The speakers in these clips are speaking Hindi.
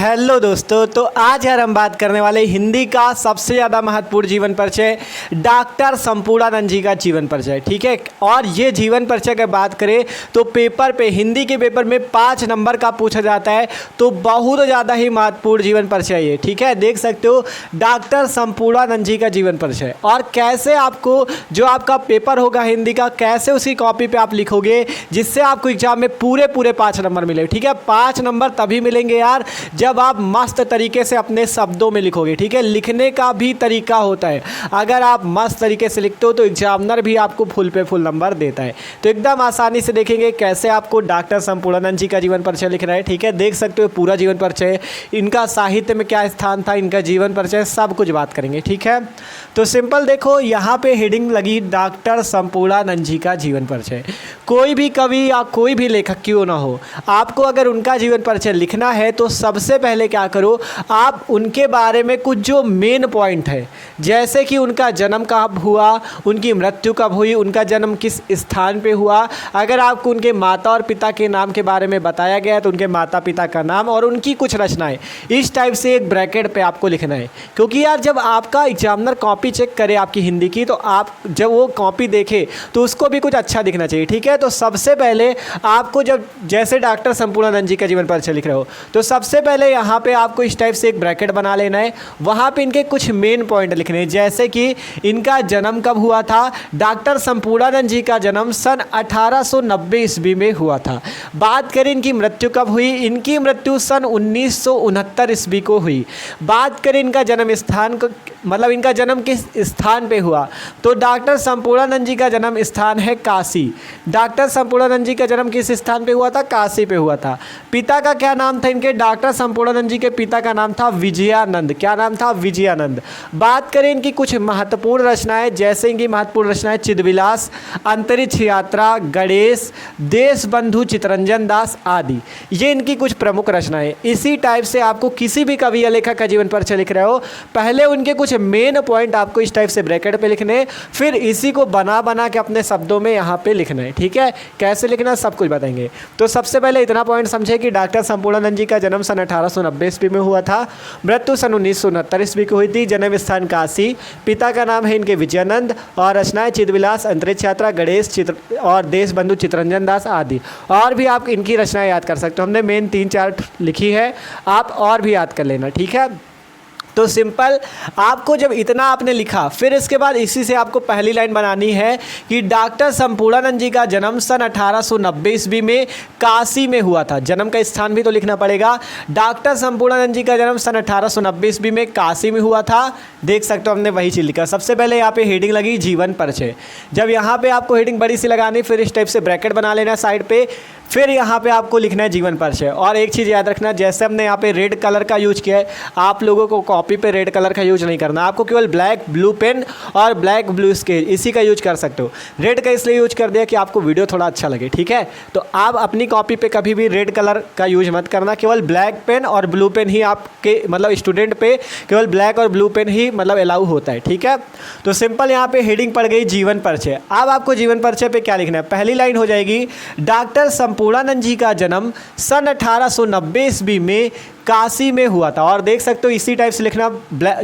हेलो दोस्तों, तो आज यार हम बात करने वाले हिंदी का सबसे ज़्यादा महत्वपूर्ण जीवन परिचय डॉक्टर संपूर्णानंद जी का जीवन परिचय। ठीक है, और ये जीवन परिचय की बात करें तो पेपर पे हिंदी के पेपर में 5 नंबर का पूछा जाता है, तो बहुत ज़्यादा ही महत्वपूर्ण जीवन परिचय है। ठीक है, देख सकते हो डॉक्टर संपूर्णानंद जी का जीवन परिचय, और कैसे आपको जो आपका पेपर होगा हिंदी का, कैसे उसकी कॉपी पर आप लिखोगे जिससे आपको एग्जाम में पूरे 5 नंबर मिले। ठीक है, 5 नंबर तभी मिलेंगे यार जब आप मस्त तरीके से अपने शब्दों में लिखोगे। ठीक है, लिखने का भी तरीका होता है, अगर आप मस्त तरीके से लिखते हो तो एग्जामिनर भी आपको फुल पे फुल नंबर देता है। तो एकदम आसानी से देखेंगे कैसे आपको डॉक्टर संपूर्णानंद जी का जीवन परिचय लिखना है। ठीक है, देख सकते हो पूरा जीवन परिचय, इनका साहित्य में क्या स्थान था, इनका जीवन परिचय, सब कुछ बात करेंगे। ठीक है, तो सिंपल देखो यहाँ पे हेडिंग लगी डॉक्टर संपूर्णानंद जी का जीवन परिचय। कोई भी कवि या कोई भी लेखक क्यों ना हो, आपको अगर उनका जीवन परिचय लिखना है तो सबसे पहले क्या करो, आप उनके बारे में कुछ जो मेन पॉइंट है, जैसे कि उनका जन्म कब हुआ, उनकी मृत्यु कब हुई, उनका जन्म किस स्थान पे हुआ, अगर आपको उनके माता और पिता के नाम के बारे में बताया गया है तो उनके माता पिता का नाम और उनकी कुछ रचनाएं, इस टाइप से एक ब्रैकेट पे आपको लिखना है। क्योंकि यार जब आपका एग्जामिनर कॉपी चेक करे आपकी हिंदी की, तो आप जब वो कॉपी देखे तो उसको भी कुछ अच्छा दिखना चाहिए। ठीक है, तो सबसे पहले आपको जब जैसे डॉक्टर संपूर्णानंद जी का जीवन परिचय लिख रहे हो तो सबसे पहले यहाँ पे आपको इस टाइप से एक ब्रैकेट बना लेना है, वहाँ पे इनके कुछ मेन पॉइंट लिखने हैं, जैसे कि इनका जन्म कब हुआ था। डॉक्टर संपूर्णानंद जी का जन्म सन 1890 ईस्वी में हुआ था। बात करें इनकी मृत्यु कब हुई, इनकी मृत्यु सन 1969 ईस्वी को हुई। बात करें इनका जन्म स्थान को, मतलब इनका जन्म किस स्थान पे हुआ, तो डॉक्टर संपूर्णानंद जी का जन्म स्थान है काशी। डॉक्टर संपूर्णानंद जी का जन्म किस स्थान पे हुआ था, काशी पे हुआ था। पिता का क्या नाम था इनके, डॉक्टर संपूर्णानंद जी के पिता का नाम था विजयानंद। क्या नाम था, विजयानंद। बात करें इनकी कुछ महत्वपूर्ण रचनाएं, जैसे इनकी महत्वपूर्ण रचनाएं चिदविलास, अंतरिक्ष यात्रा, गणेश, देशबंधु चितरंजन दास आदि, ये इनकी कुछ प्रमुख रचनाएं। इसी टाइप से आपको किसी भी कवि या लेखक का जीवन परिचय लिख रहे हो, पहले उनके कुछ मेन पॉइंट आपको इस टाइप से ब्रैकेट पे लिखने, फिर इसी को बना के अपने शब्दों में यहाँ पे लिखना है। ठीक है, कैसे लिखना सब कुछ बताएंगे। तो सबसे पहले इतना पॉइंट समझे कि डॉक्टर संपूर्णानंद जी का जन्म सन 1890 ईस्वी में हुआ था, मृत्यु सन 1969 ईस्वी को हुई थी, जन्म स्थान काशी, पिता का नाम है इनके विजयानंद, और रचनाएं चिदविलास, अंतरिक्ष यात्रा, गणेश, चित्र और देशबंधु चितरंजन दास आदि। और भी आप इनकी रचनाएं याद कर सकते हो, हमने मेन 3-4 लिखी है, आप और भी याद कर लेना। ठीक है, तो सिंपल आपको जब इतना आपने लिखा, फिर इसके बाद इसी से आपको पहली लाइन बनानी है कि डॉक्टर संपूर्णानंद जी का जन्म सन 1890 ईस्वी में काशी में हुआ था। जन्म का स्थान भी तो लिखना पड़ेगा। डॉक्टर संपूर्णानंद जी का जन्म सन 1890 ईस्वी में काशी में हुआ था। देख सकते हो हमने वही चीज़ लिखा। सबसे पहले यहाँ पे हेडिंग लगी जीवन परिचय। जब यहाँ पे आपको हेडिंग बड़ी सी लगानी, फिर इस टाइप से ब्रैकेट बना लेना साइड पे, फिर यहाँ पे आपको लिखना है जीवन परिचय। और एक चीज़ याद रखना, जैसे हमने यहाँ पे रेड कलर का यूज किया है, आप लोगों को कॉपी पे रेड कलर का यूज नहीं करना, आपको केवल ब्लैक ब्लू पेन और ब्लैक ब्लू स्केच इसी का यूज कर सकते हो। रेड का इसलिए यूज कर दिया कि आपको वीडियो थोड़ा अच्छा लगे। ठीक है, तो आप अपनी कॉपी पे कभी भी रेड कलर का यूज मत करना, केवल ब्लैक पेन और ब्लू पेन ही आपके मतलब स्टूडेंट पे केवल ब्लैक और ब्लू पेन ही मतलब अलाउ होता है। ठीक है, तो सिंपल यहाँ पे हेडिंग पड़ गई जीवन परिचय। अब आपको जीवन परिचय पे क्या लिखना है, पहली लाइन हो जाएगी डॉक्टर संपूर्णानंद जी का जन्म सन 1890 ईस्वी में काशी में हुआ था। और देख सकते हो इसी टाइप से लिखना,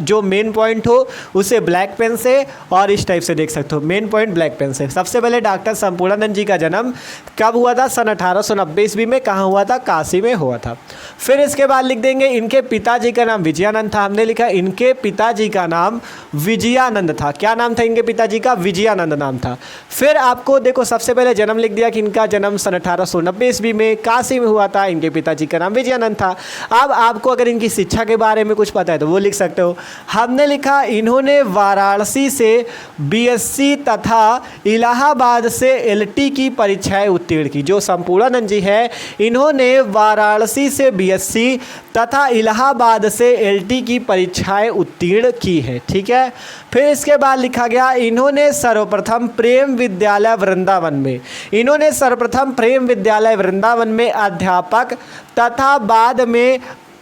जो मेन पॉइंट हो उसे ब्लैक पेन से, और इस टाइप से देख सकते हो मेन पॉइंट ब्लैक पेन से। सबसे पहले डॉक्टर संपूर्णानंद जी का जन्म कब हुआ था, सन 1890 ईस्वी में। कहाँ हुआ था, काशी में हुआ था। फिर इसके बाद लिख देंगे इनके पिताजी का नाम विजयानंद था। हमने लिखा इनके पिताजी का नाम विजयानंद था। क्या नाम था इनके पिताजी का, विजयानंद नाम था। फिर आपको देखो सबसे पहले जन्म लिख दिया कि इनका जन्म सन 1890 ईस्वी में काशी में हुआ था, इनके पिताजी का नाम विजयानंद था। अब आपको अगर इनकी शिक्षा के बारे में कुछ पता है तो वो लिख सकते हो। हमने लिखा इन्होंने वाराणसी से बीएससी तथा इलाहाबाद से एलटी की परीक्षाएं उत्तीर्ण की। जो संपूर्णानंद जी है, इन्होंने वाराणसी से बीएससी तथा इलाहाबाद से एलटी की परीक्षाएं उत्तीर्ण की है। ठीक है, फिर इसके बाद लिखा गया इन्होंने सर्वप्रथम प्रेम विद्यालय वृंदावन में, इन्होंने सर्वप्रथम प्रेम विद्यालय वृंदावन में अध्यापक तथा बाद में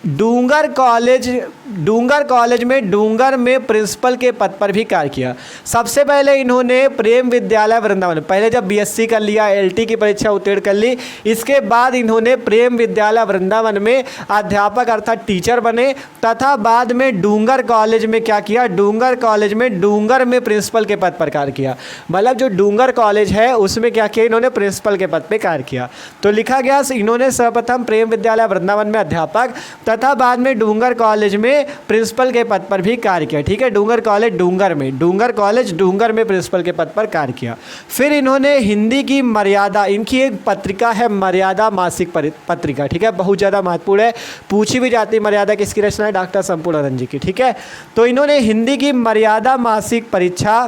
डूंगर कॉलेज डूंगर कॉलेज में डूंगर में प्रिंसिपल के पद पर भी कार्य किया। सबसे पहले इन्होंने प्रेम विद्यालय वृंदावन, पहले जब बीएससी कर लिया, एलटी की परीक्षा उत्तीर्ण कर ली, इसके बाद इन्होंने प्रेम विद्यालय वृंदावन में अध्यापक अर्थात टीचर बने, तथा बाद में डूंगर कॉलेज में क्या किया, डूंगर कॉलेज में डूंगर में प्रिंसिपल के पद पर कार्य किया। मतलब जो डूंगर कॉलेज है उसमें क्या किया, इन्होंने प्रिंसिपल के पद पर कार्य किया। तो लिखा गया इन्होंने सर्वप्रथम प्रेम विद्यालय वृंदावन में अध्यापक तथा बाद में डूंगर कॉलेज में प्रिंसिपल के पद पर भी कार्य किया। ठीक है, डूंगर कॉलेज डूंगर में, डूंगर कॉलेज डूंगर में प्रिंसिपल के पद पर कार्य किया। फिर इन्होंने हिंदी की मर्यादा, इनकी एक पत्रिका है मर्यादा मासिक पत्रिका, ठीक है, बहुत ज़्यादा महत्वपूर्ण है, पूछी भी जाती है। मर्यादा किसकी रचना है, डॉक्टर संपूर्णानंद जी की। ठीक है, तो इन्होंने हिंदी की मर्यादा मासिक परीक्षा,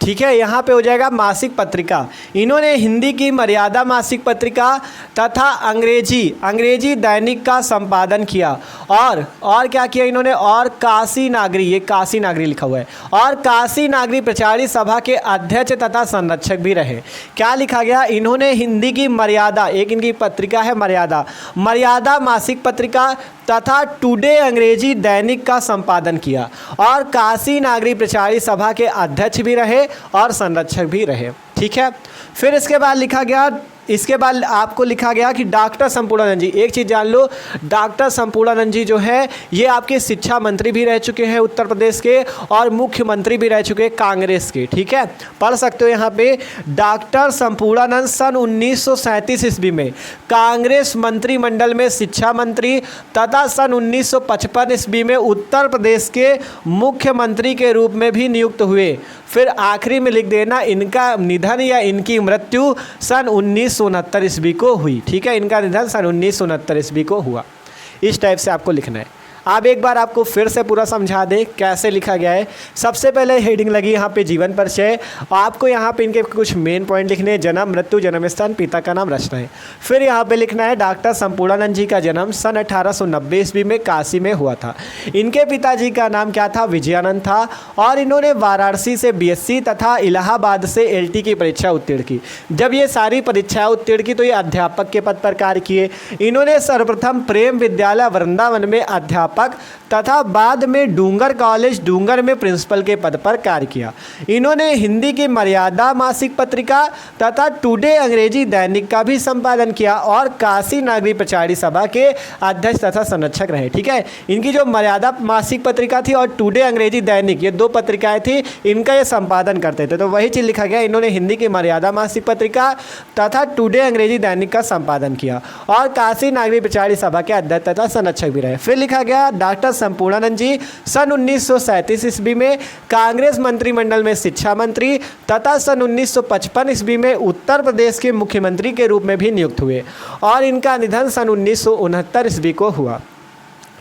ठीक है, यहाँ पे हो जाएगा मासिक पत्रिका, इन्होंने हिंदी की मर्यादा मासिक पत्रिका तथा अंग्रेजी दैनिक का संपादन किया। और क्या किया इन्होंने, और काशी नागरी, ये काशी नागरी लिखा हुआ है, और काशी नागरी प्रचारी सभा के अध्यक्ष तथा संरक्षक भी रहे। क्या लिखा गया, इन्होंने हिंदी की मर्यादा, एक इनकी पत्रिका है मर्यादा मासिक पत्रिका तथा टुडे अंग्रेजी दैनिक का संपादन किया, और काशी नागरी प्रचारी सभा के अध्यक्ष भी रहे और संरक्षक भी रहे। ठीक है, फिर इसके बाद लिखा गया, इसके बाद आपको लिखा गया कि डॉक्टर संपूर्णानंद जी, एक चीज़ जान लो, डॉक्टर संपूर्णानंद जी जो है ये आपके शिक्षा मंत्री भी रह चुके हैं उत्तर प्रदेश के, और मुख्यमंत्री भी रह चुके हैं कांग्रेस के। ठीक है, पढ़ सकते हो यहाँ पे, डॉक्टर संपूर्णानंद सन 1937 ईस्वी में कांग्रेस मंत्रिमंडल में शिक्षा मंत्री तथा सन 1955 ईस्वी में उत्तर प्रदेश के मुख्यमंत्री के रूप में भी नियुक्त हुए। फिर आखिरी में लिख देना, इनका निधन या इनकी मृत्यु सन 1969 ईस्वी को हुई। ठीक है, इनका निधन सन 1969 ईस्वी को हुआ। इस टाइप से आपको लिखना है। अब एक बार आपको फिर से पूरा समझा दें कैसे लिखा गया है। सबसे पहले हेडिंग लगी यहाँ पे जीवन परिचय, आपको यहाँ पे इनके कुछ मेन पॉइंट लिखने हैं, जन्म मृत्यु जन्म स्थान पिता का नाम रचनाएं। फिर यहाँ पे लिखना है डॉक्टर संपूर्णानंद जी का जन्म सन 1890 ईस्वी में काशी में हुआ था। इनके पिताजी का नाम क्या था, विजयानंद था, और इन्होंने वाराणसी से बीएससी तथा इलाहाबाद से एलटी की परीक्षा उत्तीर्ण की। जब ये सारी परीक्षाएं उत्तीर्ण की तो ये अध्यापक के पद पर कार्य किए। इन्होंने सर्वप्रथम प्रेम विद्यालय वृंदावन में अध्यापक तथा बाद में डूंगर कॉलेज डूंगर में प्रिंसिपल के पद पर कार्य किया। इन्होंने हिंदी की मर्यादा मासिक पत्रिका तथा टुडे अंग्रेजी दैनिक का भी संपादन किया और काशी नागरी प्रचारी सभा के अध्यक्ष तथा संरक्षक रहे। ठीक है, इनकी जो मर्यादा मासिक पत्रिका थी और टुडे अंग्रेजी दैनिक, ये दो पत्रिकाएं थी, इनका ये संपादन करते थे। तो वही चीज़ लिखा गया, इन्होंने हिंदी की मर्यादा मासिक पत्रिका तथा टुडे अंग्रेजी दैनिक का संपादन किया और काशी नागरी प्रचारी सभा के अध्यक्ष तथा संरक्षक भी रहे। फिर लिखा गया डॉक्टर संपूर्णानंद जी सन 1937 ईस्वी में कांग्रेस मंत्रिमंडल में शिक्षा मंत्री तथा सन 1955 ईस्वी में उत्तर प्रदेश के मुख्यमंत्री के रूप में भी नियुक्त हुए और इनका निधन सन 1969 ईस्वी को हुआ।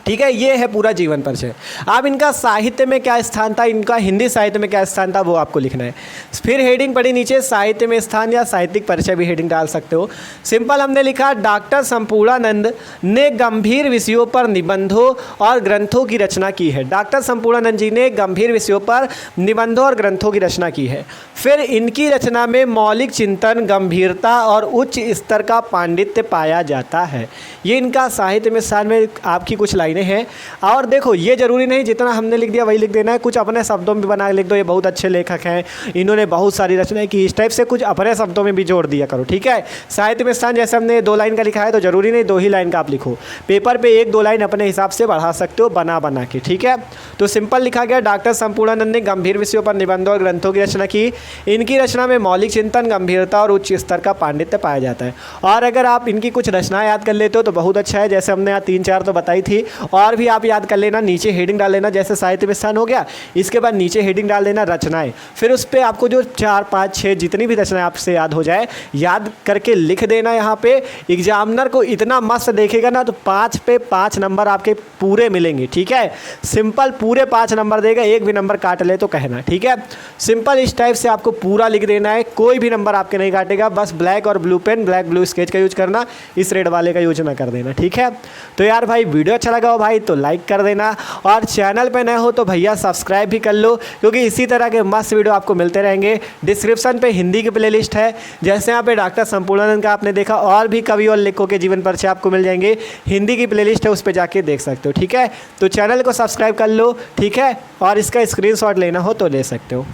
ठीक है, ये है पूरा जीवन परिचय। अब इनका साहित्य में क्या स्थान था, इनका हिंदी साहित्य में क्या स्थान था, वो आपको लिखना है। फिर हेडिंग पड़ी नीचे साहित्य में स्थान या साहित्यिक परिचय भी हेडिंग डाल सकते हो। सिंपल हमने लिखा डॉक्टर संपूर्णानंद ने गंभीर विषयों पर निबंधों और ग्रंथों की रचना की है। डॉक्टर संपूर्णानंद जी ने गंभीर विषयों पर निबंधों और ग्रंथों की रचना की है। फिर इनकी रचना में मौलिक चिंतन, गंभीरता और उच्च स्तर का पांडित्य पाया जाता है। ये इनका साहित्य में स्थान में आपकी कुछ लाइनें हैं। और देखो, ये जरूरी नहीं जितना हमने लिख दिया वही लिख देना है, कुछ अपने शब्दों में बना के लिख दो। ये बहुत अच्छे लेखक हैं, इन्होंने बहुत सारी रचनाएं की, इस टाइप से कुछ अपने शब्दों में भी जोड़ दिया करो। ठीक है, साहित्य में स्थान जैसे हमने 2 लाइन का लिखा है तो जरूरी नहीं 2 ही लाइन का आप लिखो, पेपर पे 1-2 लाइन अपने हिसाब से बढ़ा सकते हो बना के। ठीक है, तो सिंपल लिखा गया डॉक्टर संपूर्णानंद ने गंभीर विषयों पर निबंधों और ग्रंथों की रचना की। इनकी रचना में मौलिक चिंतन, गंभीरता और उच्च स्तर का पांडित्य पाया जाता है। और अगर आप इनकी कुछ रचनाएं याद कर लेते हो तो बहुत अच्छा है, जैसे हमने यहाँ 3-4 तो बताई थी, और भी आप याद कर लेना। नीचे हेडिंग डाल लेना, जैसे साहित्य में स्थान हो गया, इसके बाद नीचे हेडिंग डाल देना रचनाएं। फिर उस पर आपको जो 4, 5, 6 जितनी भी रचनाएं आपसे याद हो जाए याद करके लिख देना। यहाँ पे एग्जामिनर को इतना मस्त देखेगा ना तो 5 पे 5 नंबर आपके पूरे मिलेंगे। ठीक है, सिंपल पूरे 5 नंबर देगा, एक भी नंबर काट ले तो कहना। ठीक है, सिंपल इस टाइप से आपको पूरा लिख देना है, कोई भी नंबर आपके नहीं काटेगा। बस ब्लैक और blue pen, black blue sketch का यूज करना, इस रेड वाले का यूज ना कर देना। ठीक है, तो यार भाई वीडियो अच्छा लगा भाई तो लाइक कर देना, और चैनल पे नए हो तो भैया सब्सक्राइब भी कर लो, क्योंकि इसी तरह के मस्त वीडियो आपको मिलते रहेंगे। डिस्क्रिप्शन पे हिंदी की प्लेलिस्ट है, जैसे यहाँ पे डॉक्टर संपूर्णानंद का आपने देखा, और भी कवि और लेखकों के जीवन परिचय आपको मिल जाएंगे। हिंदी की प्लेलिस्ट है, उस पर जाके देख सकते हो। ठीक है, तो चैनल को सब्सक्राइब कर लो। ठीक है, और इसका स्क्रीनशॉट लेना हो तो ले सकते हो।